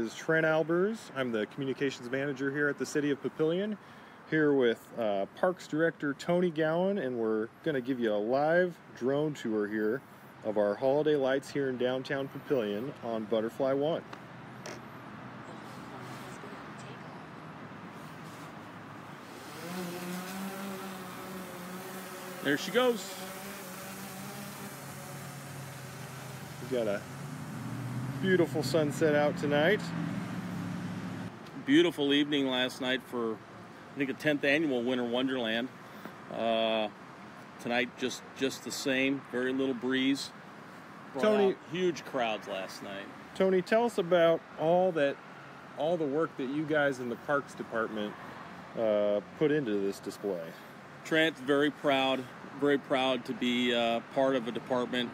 is Trent Albers. I'm the communications manager here at the City of Papillion, here with Parks Director Tony Gowan, and we're going to give you a live drone tour here of our holiday lights here in downtown Papillion on Butterfly One. There she goes. We've got a beautiful sunset out tonight. Beautiful evening last night for, I think, a 10th annual Winter Wonderland. Tonight, just the same. Very little breeze. Tony, huge crowds last night. Tony, tell us about all the work that you guys in the Parks Department put into this display. Trent, very proud to be part of a department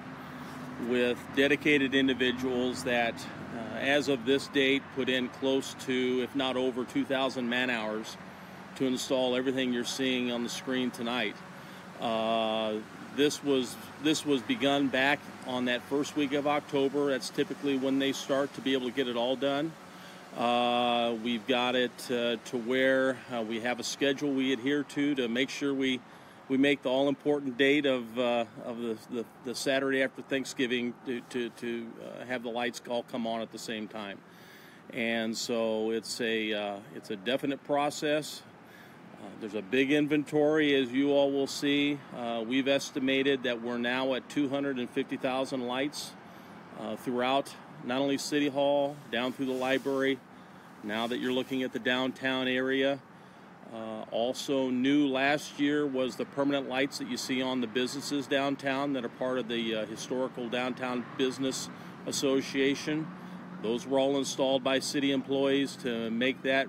with dedicated individuals that, as of this date, put in close to, if not over, 2,000 man-hours to install everything you're seeing on the screen tonight. This was begun back on that first week of October. That's typically when they start to be able to get it all done. We've got it to where we have a schedule we adhere to make sure we make the all-important date of the Saturday after Thanksgiving to have the lights all come on at the same time. And so it's a definite process. There's a big inventory, as you all will see. We've estimated that we're now at 250,000 lights throughout not only City Hall, down through the library, now that you're looking at the downtown area. Also new last year was the permanent lights that you see on the businesses downtown that are part of the Historical Downtown Business Association. Those were all installed by city employees to make that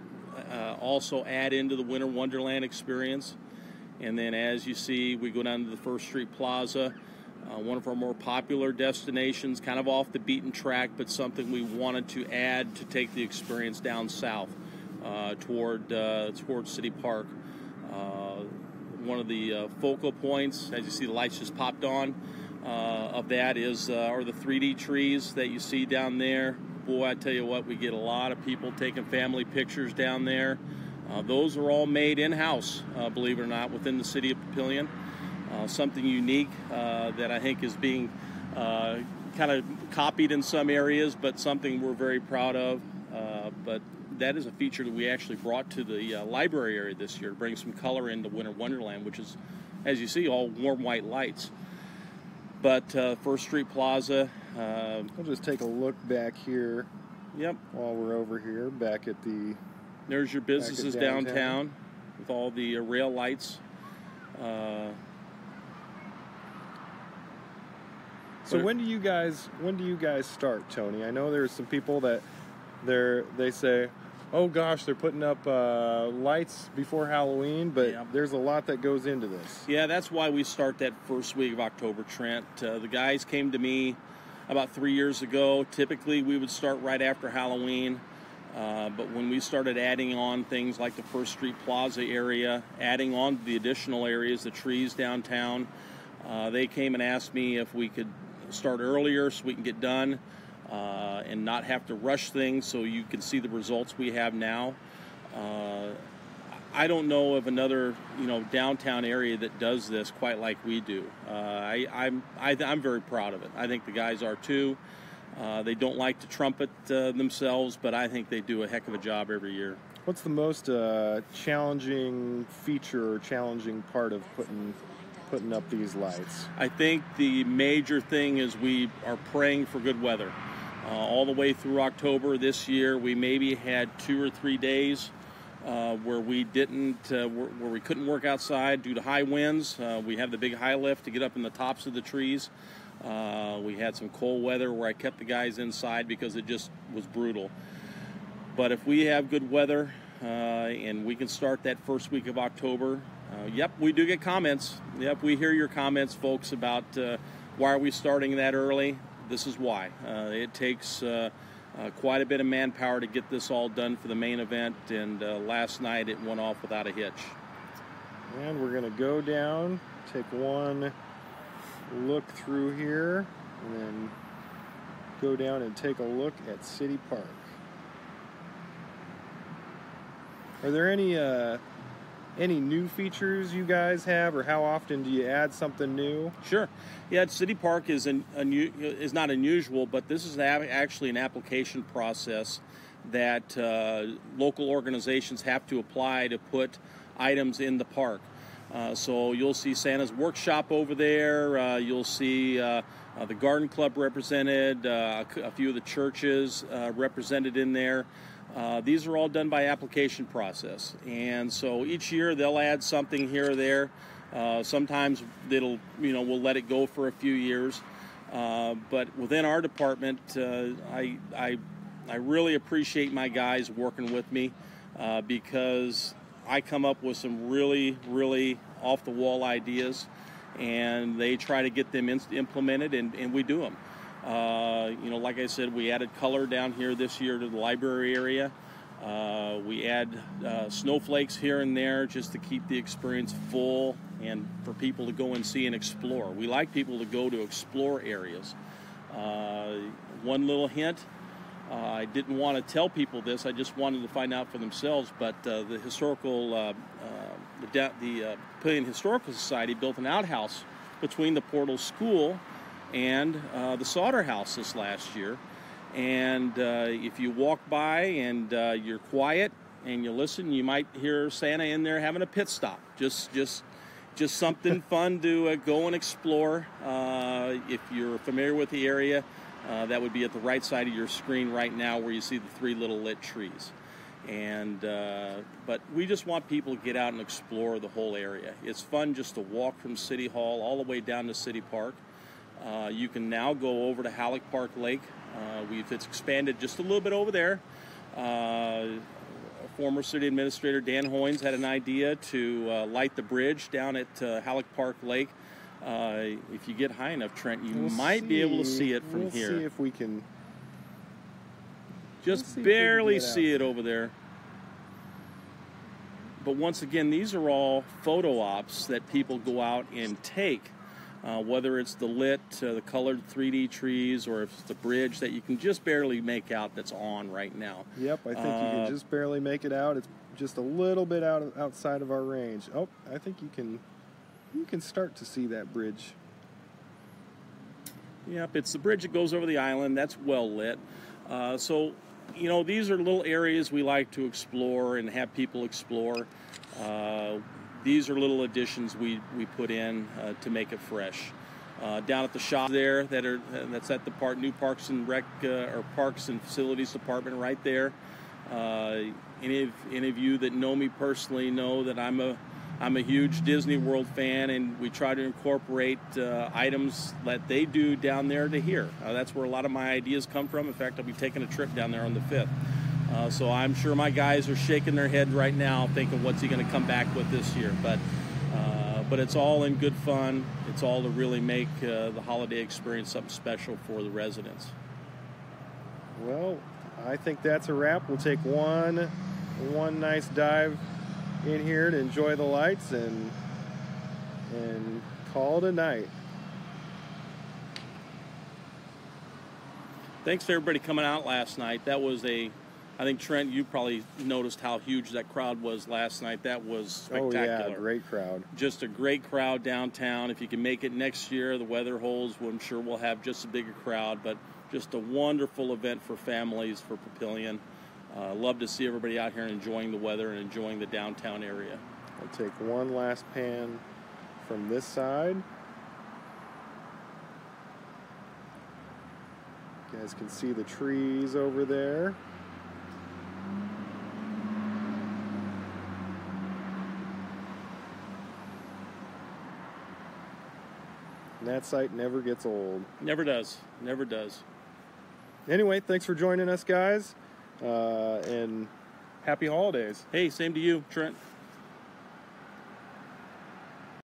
also add into the Winter Wonderland experience. And then as you see, we go down to the First Street Plaza, one of our more popular destinations, kind of off the beaten track, but something we wanted to add to take the experience down south toward City Park. One of the focal points, as you see the lights just popped on, of that are the 3D trees that you see down there. Boy, I tell you what, we get a lot of people taking family pictures down there. Those are all made in-house, believe it or not, within the City of Papillion. Something unique that I think is being kind of copied in some areas, but something we're very proud of. But that is a feature that we actually brought to the library area this year to bring some color into Winter Wonderland, which is, as you see, all warm white lights. But First Street Plaza. We'll just take a look back here. Yep. While we're over here, back at the. There's your businesses downtown with all the rail lights. So when do you guys start, Tony? I know there's some people that they say, oh gosh, they're putting up lights before Halloween, but yeah, there's a lot that goes into this. Yeah, that's why we start that first week of October, Trent. The guys came to me about 3 years ago. Typically, we would start right after Halloween, but when we started adding on things like the First Street Plaza area, adding on the additional areas, the trees downtown, they came and asked me if we could start earlier so we can get done and not have to rush things so you can see the results we have now. I don't know of another downtown area that does this quite like we do. I'm very proud of it. I think the guys are too. They don't like to trumpet themselves, but I think they do a heck of a job every year. What's the most challenging feature or challenging part of putting up these lights? I think the major thing is we are praying for good weather. All the way through October this year, we maybe had 2 or 3 days where we couldn't work outside due to high winds. We have the big high lift to get up in the tops of the trees. We had some cold weather where I kept the guys inside because it just was brutal. But if we have good weather and we can start that first week of October, yep, we do get comments. Yep, we hear your comments, folks, about why are we starting that early. This is why. It takes quite a bit of manpower to get this all done for the main event, and last night it went off without a hitch. And we're going to go down, take one look through here, and then go down and take a look at City Park. Are there any new features you guys have, or how often do you add something new? Sure. Yeah, City Park is not unusual, but this is actually an application process that local organizations have to apply to put items in the park. So you'll see Santa's Workshop over there. You'll see the Garden Club represented, a few of the churches represented in there. These are all done by application process, and so each year they'll add something here or there. Sometimes we'll let it go for a few years, but within our department, I really appreciate my guys working with me because I come up with some really, really off-the-wall ideas, and they try to get them implemented, and we do them. Like I said, we added color down here this year to the library area. We add snowflakes here and there just to keep the experience full and for people to go and see and explore. We like people to go to explore areas. One little hint, I didn't want to tell people this, I just wanted to find out for themselves, but the Papillion Historical Society built an outhouse between the Portal School and the Sauter House this last year. And if you walk by and you're quiet and you listen, you might hear Santa in there having a pit stop. Just something fun to go and explore. If you're familiar with the area, that would be at the right side of your screen right now where you see the 3 little lit trees. And but we just want people to get out and explore the whole area. It's fun just to walk from City Hall all the way down to City Park. You can now go over to Halleck Park Lake. It's expanded just a little bit over there. Former city administrator Dan Hoynes had an idea to light the bridge down at Halleck Park Lake. If you get high enough, Trent, you might be able to see it from here. We'll see if we can. Just barely see it over there. But once again, these are all photo ops that people go out and take. Whether it's the lit, the colored 3D trees, or if it's the bridge that you can just barely make out that's on right now. Yep, I think you can just barely make it out. It's just a little bit outside of our range. Oh, I think you can start to see that bridge. Yep, it's the bridge that goes over the island. That's well lit. So, these are little areas we like to explore and have people explore. These are little additions we put in to make it fresh. Down at the shop there, that's at the new Parks and Rec or Parks and Facilities Department right there. Any of you that know me personally know that I'm a huge Disney World fan, and we try to incorporate items that they do down there to here. That's where a lot of my ideas come from. In fact, I'll be taking a trip down there on the 5th. So I'm sure my guys are shaking their head right now thinking, what's he going to come back with this year? But it's all in good fun. It's all to really make the holiday experience something special for the residents. Well, I think that's a wrap. We'll take one nice dive in here to enjoy the lights and call it a night. Thanks to everybody coming out last night. That was I think, Trent, you probably noticed how huge that crowd was last night. That was spectacular. Oh, yeah, great crowd. Just a great crowd downtown. If you can make it next year, the weather holds, I'm sure we'll have just a bigger crowd. But just a wonderful event for families, for Papillion. Love to see everybody out here enjoying the weather and enjoying the downtown area. I'll take one last pan from this side. You guys can see the trees over there. And that site never gets old. Never does. Never does. Anyway, thanks for joining us, guys. And happy holidays. Hey, same to you, Trent.